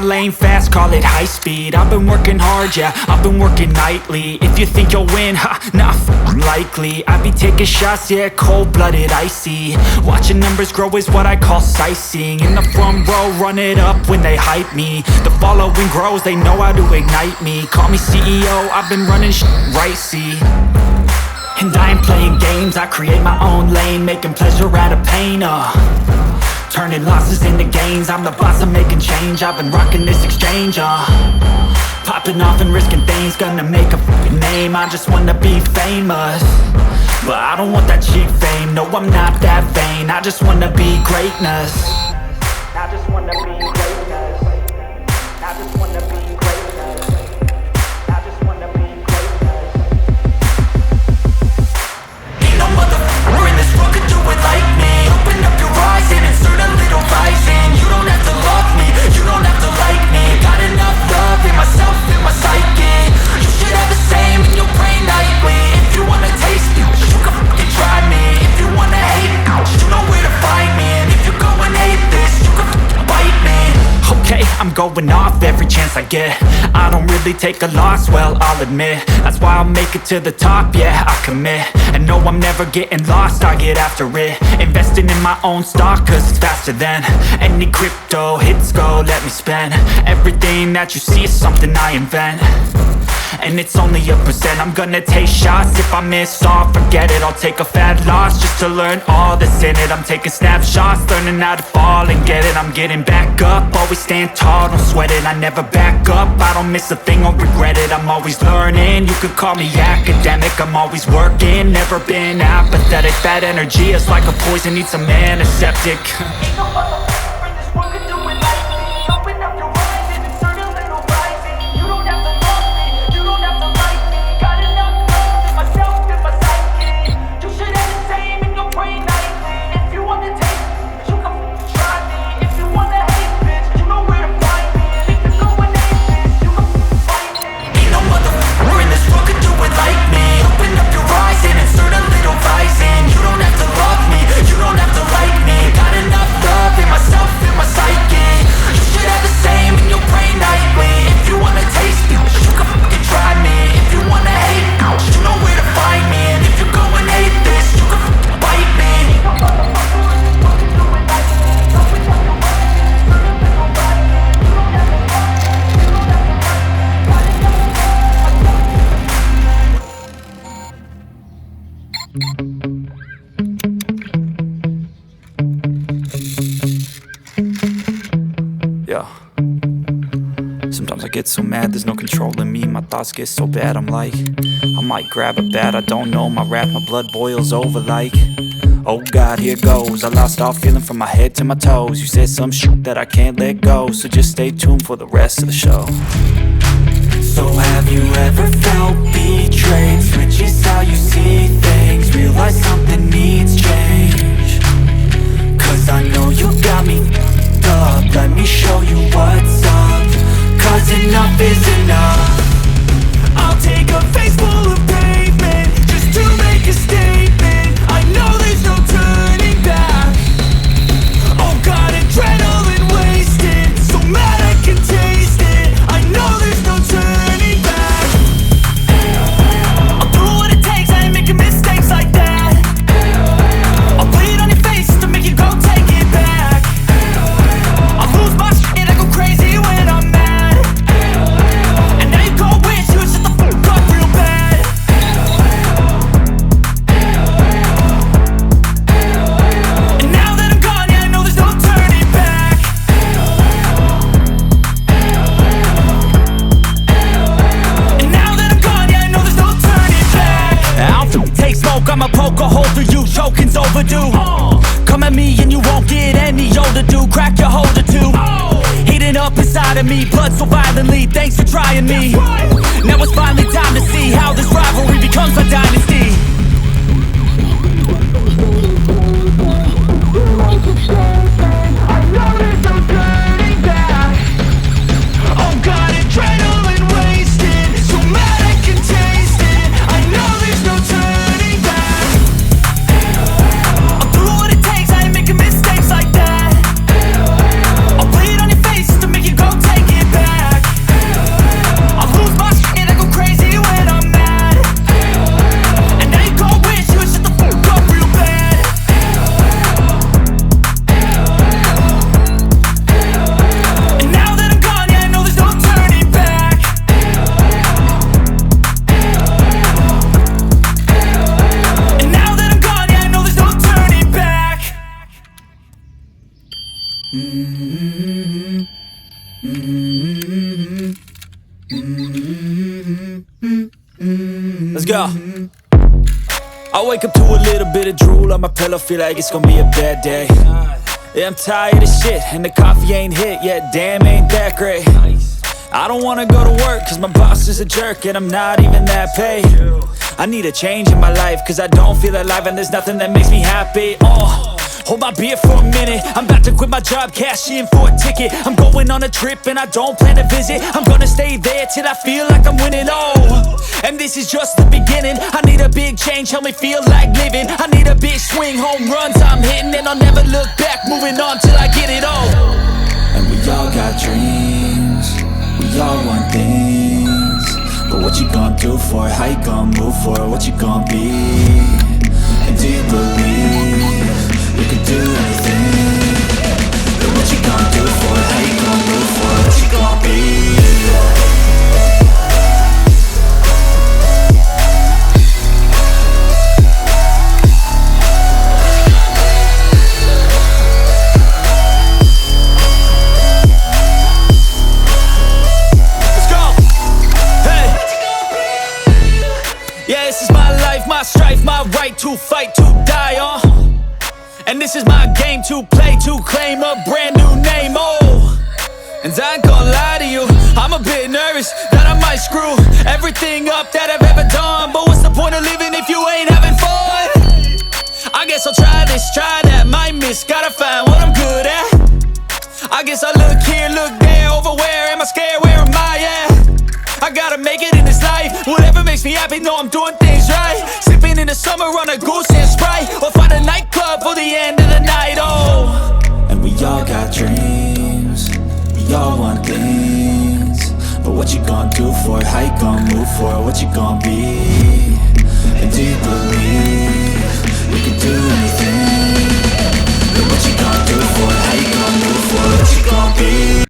lane fast, call it high speed. I've been working hard, yeah, I've been working nightly. If you think you'll win, ha, not likely. I be taking shots, yeah, cold-blooded, icy. Watching numbers grow is what I call sightseeing. In the front row, run it up when they hype me. The following grows, they know how to ignite me. Call me CEO, I've been running right, see. And I ain't playing games, I create my own lane, making pleasure out of pain, turning losses into gains. I'm the boss, I'm making change. I've been rocking this exchange, popping off and risking things. Gonna make a fucking name, I just wanna be famous. But I don't want that cheap fame, no I'm not that vain. I just wanna be greatness. I just wanna be greatness. I just wanna be greatness. I just wanna be greatness. Ain't no motherfucker in this world could do it like me. Open up your eyes and insert a little rising. You don't have to love me, you don't have to like me. Got enough love in myself, in my psyche. You should have the same in your brain nightly. If you wanna taste me, you can fucking try me. If you wanna hate me, you know where to find me. And if you go and hate this, you can fucking bite me. Okay, I'm going off every chance I get. I don't really take a loss, well, I'll admit. That's why I'll make it to the top, yeah, I commit. And no, I'm never getting lost, I get after it. Investing in my own stock, cause it's faster than any crypto hits go, let me spend. Everything that you see is something I invent. And it's only a percent. I'm gonna take shots. If I miss all, forget it. I'll take a fat loss just to learn all that's in it. I'm taking snapshots, learning how to fall and get it. I'm getting back up, always stand tall, don't sweat it. I never back up, I don't miss a thing or regret it. I'm always learning, you could call me academic. I'm always working, never been apathetic. That energy is like a poison, needs some antiseptic. Ain't no motherfucker in this world could do it like me. Open up your eyes and insert a little rising. You don't have to love me, you don't have to like me. Got enough love in myself, in my psyche. You should have the same in your brain nightly. If you want to taste me, you can try me. If you want to hate bitch, you know where to find me. If you go and hate bitch, you can fight me. Ain't no motherfucker in this world could do it like me. Open up your eyes and insert a little rising. You don't have to love me, you don't have to like me. Got enough love in myself, in my psyche. You should have the same in your brain nightly. If you wanna taste me, you can fucking try me. If you wanna hate me, you know where to find me. And if you go and hate this, you can fucking bite me. Yeah. Sometimes I get so mad, there's no controlling me. My thoughts get so bad, I'm like, I might grab a bat, I don't know. My wrath, my blood boils over like, oh God, here goes. I lost all feeling from my head to my toes. You said some shit that I can't let go, so just stay tuned for the rest of the show. So have you ever felt betrayed? Switches how you see things, realize something needs change. Cause I know you got me up, let me show you what's up. Cause enough is enough. I'll take a face full of pavement just to make a statement. I know there's no turning back. Oh God, adrenaline wasted, so mad I can taste it. I know there's no turning back. I'll do what it takes, I ain't making mistakes like that. I'll bleed on your face to make you go take it back. I'll lose my shit, I go crazy when I'm mad. And now you go wish you would shut the fuck up real bad. And now that I'm gone, yeah, I know there's no turning back. And now that I'm gone, yeah, I know there's no turning back. I'll take smoke, I'ma poke a hole through you, choking's overdue. Come at me and you won't get any older, dude. Crack your holder too. Heating up inside of me, blood so violently, thanks for trying me. Now it's finally time to see how this rivalry becomes a dynasty. I know there's no turning back. Oh God, adrenaline wasted, so mad I can taste it. I know there's no turning back. I'll do what it takes, I ain't making mistakes like that. I'll bleed on your face to make you go take it Let's go. I wake up to a little bit of drool on my pillow, feel like it's gonna be a bad day. Yeah, I'm tired of shit, and the coffee ain't hit yet, damn, ain't that great. I don't wanna go to work, cause my boss is a jerk, and I'm not even that paid. I need a change in my life, cause I don't feel alive, and there's nothing that makes me happy. Hold my beer for a minute, I'm about to quit my job, cash in for a ticket. I'm going on a trip and I don't plan to visit. I'm gonna stay there till I feel like I'm winning, and this is just the beginning. I need a big change, help me feel like living. I need a big swing, home runs I'm hitting, and I'll never look back, moving on till I get it all. And we all got dreams, we all want things, but what you gonna do for it? How you gonna move for it? What you gonna be? And do you believe you can do anything? But what you gonna do for it? How you gonna move for it? What you gonna be? My strife, my right to fight, to die on. And this is my game to play, to claim a brand new name, And I ain't gonna lie to you, I'm a bit nervous that I might screw everything up that I've ever done. But what's the point of living if you ain't having fun? I guess I'll try this, try that, might miss, gotta find what I'm good at. I guess I look here, look there, over where am I scared, where am I at? I gotta make it in this life, whatever makes me happy, know I'm doing things right. Sipping in the summer on a goose and Sprite, or find a nightclub for the end of the night, And we all got dreams, we all want things, but what you gonna do for it? How you gonna move for it? What you gonna be? And do you believe